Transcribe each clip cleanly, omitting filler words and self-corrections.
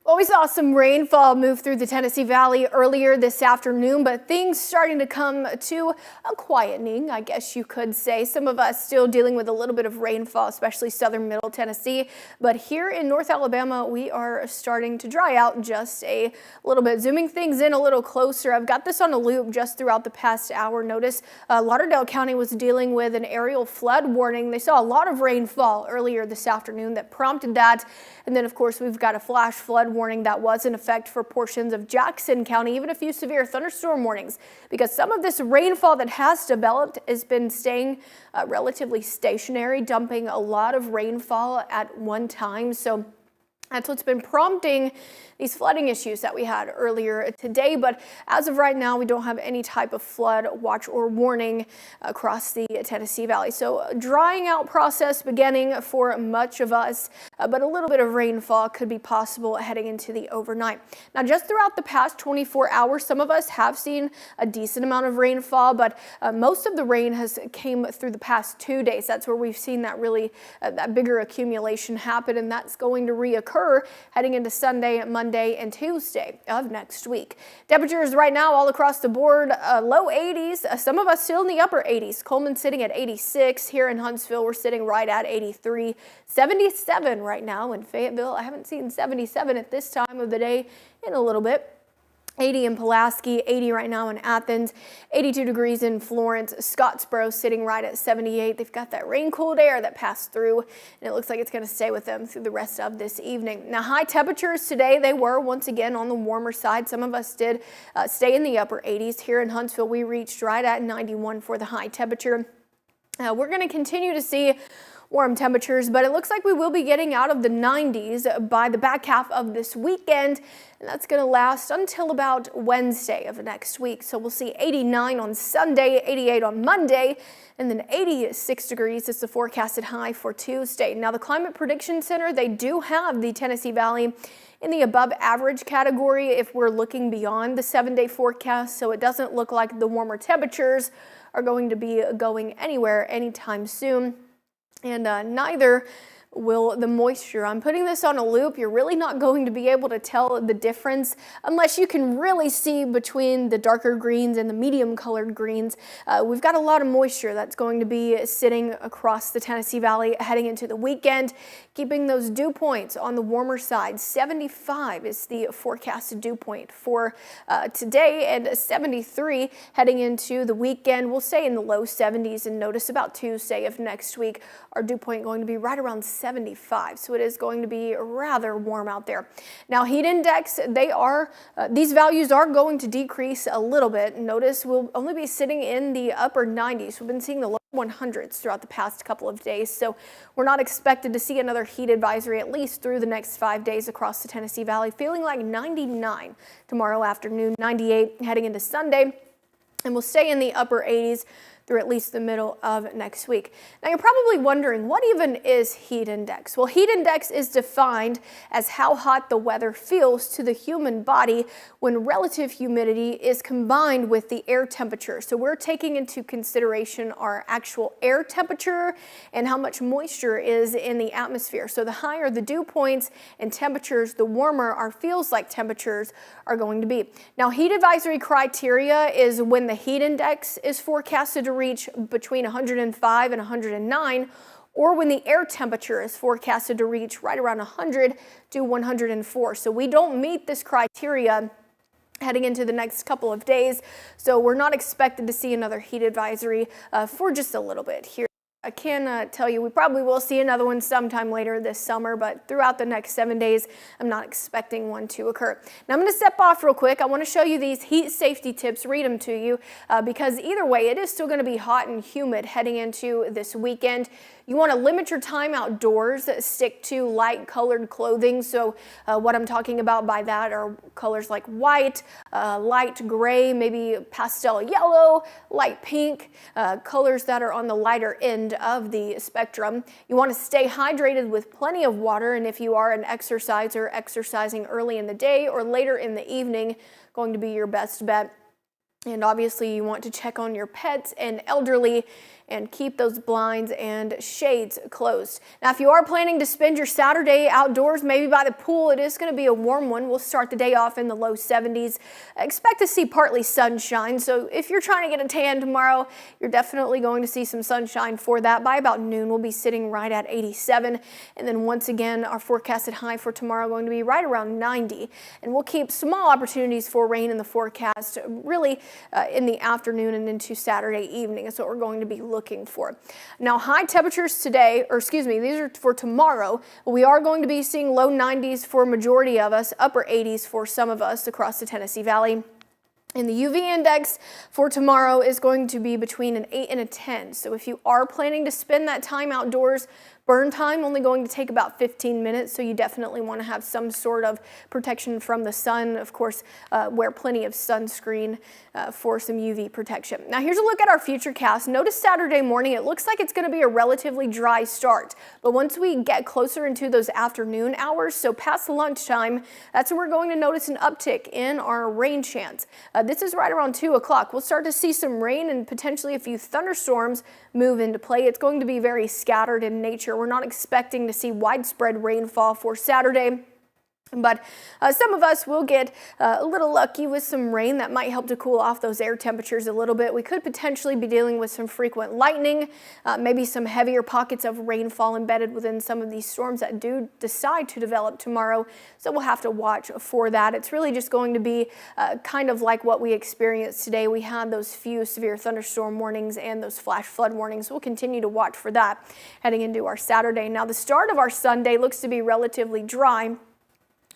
Well, we saw some rainfall move through the Tennessee Valley earlier this afternoon, but things starting to come to a quietening, I guess you could say. Some of us still dealing with a little bit of rainfall, especially southern middle Tennessee. But here in North Alabama, we are starting to dry out just a little bit. Zooming things in a little closer, I've got this on a loop just throughout the past hour. Notice Lauderdale County was dealing with an aerial flood warning. They saw a lot of rainfall earlier this afternoon that prompted that. And then, of course, we've got a flash flood warning that was in effect for portions of Jackson County, even a few severe thunderstorm warnings, because some of this rainfall that has developed has been staying relatively stationary, dumping a lot of rainfall at one time. So that's what's been prompting these flooding issues that we had earlier today. But as of right now, we don't have any type of flood watch or warning across the Tennessee Valley. So drying out process beginning for much of us, but a little bit of rainfall could be possible heading into the overnight. Now, just throughout the past 24 hours, some of us have seen a decent amount of rainfall, but most of the rain has came through the past 2 days. That's where we've seen that really that bigger accumulation happen, and that's going to reoccur heading into Sunday, Monday, and Tuesday of next week. Temperatures right now all across the board, low 80s. Some of us still in the upper 80s. Coleman sitting at 86. Here in Huntsville, we're sitting right at 83. 77 right now in Fayetteville. I haven't seen 77 at this time of the day in a little bit. 80 in Pulaski, 80 right now in Athens, 82 degrees in Florence. Scottsboro sitting right at 78. They've got that rain-cooled air that passed through, and it looks like it's going to stay with them through the rest of this evening. Now, high temperatures today, they were once again on the warmer side. Some of us did stay in the upper 80s. Here in Huntsville, we reached right at 91 for the high temperature. We're going to continue to see warm temperatures, but it looks like we will be getting out of the 90s by the back half of this weekend, and that's going to last until about Wednesday of next week. So we'll see 89 on Sunday, 88 on Monday, and then 86 degrees is the forecasted high for Tuesday. Now, the Climate Prediction Center, they do have the Tennessee Valley in the above average category if we're looking beyond the 7-day forecast, so it doesn't look like the warmer temperatures are going to be going anywhere anytime soon. And neither will the moisture. I'm putting this on a loop. You're really not going to be able to tell the difference unless you can really see between the darker greens and the medium colored greens. We've got a lot of moisture that's going to be sitting across the Tennessee Valley heading into the weekend, keeping those dew points on the warmer side. 75 is the forecasted dew point for today, and 73 heading into the weekend. We'll stay in the low 70s, and notice about Tuesday of next week, our dew point going to be right around 75. So it is going to be rather warm out there. Now, heat index, these values are going to decrease a little bit. Notice we'll only be sitting in the upper 90s. We've been seeing the low 100s throughout the past couple of days. So we're not expected to see another heat advisory at least through the next 5 days across the Tennessee Valley. Feeling like 99 tomorrow afternoon, 98 heading into Sunday, and we'll stay in the upper 80s through at least the middle of next week. Now, you're probably wondering, what even is heat index? Well, heat index is defined as how hot the weather feels to the human body when relative humidity is combined with the air temperature. So we're taking into consideration our actual air temperature and how much moisture is in the atmosphere. So the higher the dew points and temperatures, the warmer our feels like temperatures are going to be. Now, heat advisory criteria is when the heat index is forecasted to reach between 105 and 109, or when the air temperature is forecasted to reach right around 100 to 104. So we don't meet this criteria heading into the next couple of days, so we're not expected to see another heat advisory for just a little bit here. I can tell you we probably will see another one sometime later this summer, but throughout the next 7 days, I'm not expecting one to occur. Now, I'm going to step off real quick. I want to show you these heat safety tips, read them to you, because either way, it is still going to be hot and humid heading into this weekend. You want to limit your time outdoors, stick to light colored clothing. So what I'm talking about by that are colors like white, light gray, maybe pastel yellow, light pink, colors that are on the lighter end of the spectrum. You want to stay hydrated with plenty of water, and if you are an exerciser, exercising early in the day or later in the evening, going to be your best bet. And obviously you want to check on your pets and elderly and keep those blinds and shades closed. Now, if you are planning to spend your Saturday outdoors, maybe by the pool, it is going to be a warm one. We'll start the day off in the low 70s. Expect to see partly sunshine. So if you're trying to get a tan tomorrow, you're definitely going to see some sunshine for that. By about noon, we'll be sitting right at 87. And then once again, our forecasted high for tomorrow going to be right around 90. And we'll keep small opportunities for rain in the forecast really in the afternoon and into Saturday evening. That's what we're going to be looking for. Now, high temperatures today, or excuse me, these are for tomorrow. We are going to be seeing low 90s for a majority of us, upper 80s for some of us across the Tennessee Valley. And the UV index for tomorrow is going to be between an 8 and a 10. So if you are planning to spend that time outdoors, burn time only going to take about 15 minutes, so you definitely want to have some sort of protection from the sun. Of course, wear plenty of sunscreen for some UV protection. Now here's a look at our futurecast. Notice Saturday morning, it looks like it's going to be a relatively dry start, but once we get closer into those afternoon hours, so past lunchtime, that's when we're going to notice an uptick in our rain chance. This is right around 2 o'clock. We'll start to see some rain and potentially a few thunderstorms move into play. It's going to be very scattered in nature. We're not expecting to see widespread rainfall for Saturday, but some of us will get a little lucky with some rain that might help to cool off those air temperatures a little bit. We could potentially be dealing with some frequent lightning, maybe some heavier pockets of rainfall embedded within some of these storms that do decide to develop tomorrow. So we'll have to watch for that. It's really just going to be kind of like what we experienced today. We had those few severe thunderstorm warnings and those flash flood warnings. We'll continue to watch for that heading into our Saturday. Now, the start of our Sunday looks to be relatively dry,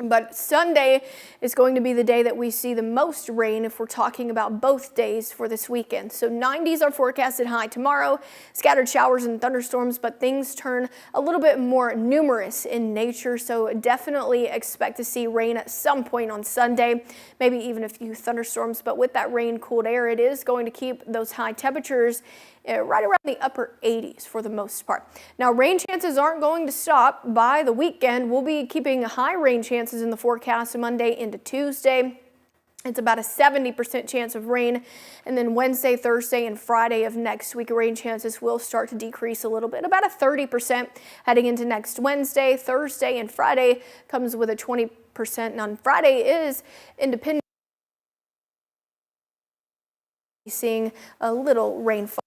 but Sunday is going to be the day that we see the most rain if we're talking about both days for this weekend. So 90s are forecasted high tomorrow, scattered showers and thunderstorms, but things turn a little bit more numerous in nature. So definitely expect to see rain at some point on Sunday, maybe even a few thunderstorms. But with that rain cooled air, it is going to keep those high temperatures right around the upper 80s for the most part. Now, rain chances aren't going to stop by the weekend. We'll be keeping high rain chances in the forecast Monday into Tuesday. It's about a 70% chance of rain, and then Wednesday, Thursday, and Friday of next week, rain chances will start to decrease a little bit, about a 30% heading into next Wednesday. Thursday and Friday comes with a 20%, and on Friday is Independence Day, seeing a little rainfall.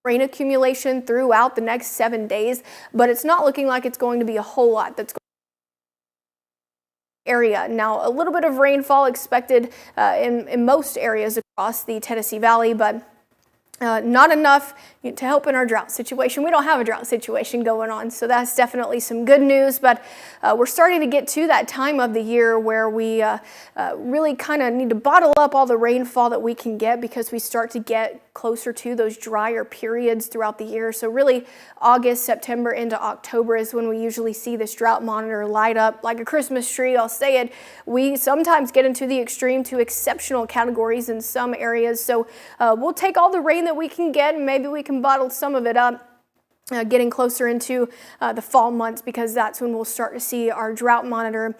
Rain accumulation throughout the next 7 days, but it's not looking like it's going to be a whole lot that's going to area. Now, a little bit of rainfall expected in most areas across the Tennessee Valley, but not enough to help in our drought situation. We don't have a drought situation going on, so that's definitely some good news, but we're starting to get to that time of the year where we really kind of need to bottle up all the rainfall that we can get, because we start to get closer to those drier periods throughout the year. So really August, September into October is when we usually see this drought monitor light up like a Christmas tree. I'll say it. We sometimes get into the extreme to exceptional categories in some areas. So we'll take all the rain that we can get, and maybe we can bottle some of it up. Getting closer into the fall months, because that's when we'll start to see our drought monitor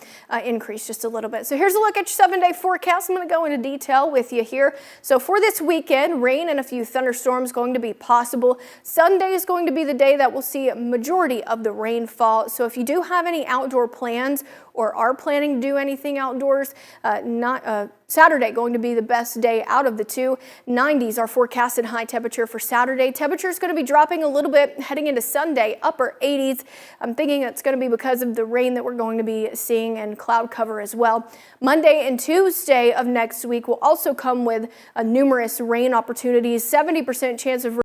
increase just a little bit. So here's a look at your 7-day forecast. I'm going to go into detail with you here. So for this weekend, rain and a few thunderstorms going to be possible. Sunday is going to be the day that we'll see a majority of the rainfall. So if you do have any outdoor plans or are planning to do anything outdoors, Saturday going to be the best day out of the two. 90s are forecasted high temperature for Saturday. Temperature is going to be dropping a little bit heading into Sunday, upper 80s. I'm thinking it's going to be because of the rain that we're going to be seeing and cloud cover as well. Monday and Tuesday of next week will also come with numerous rain opportunities. 70% chance of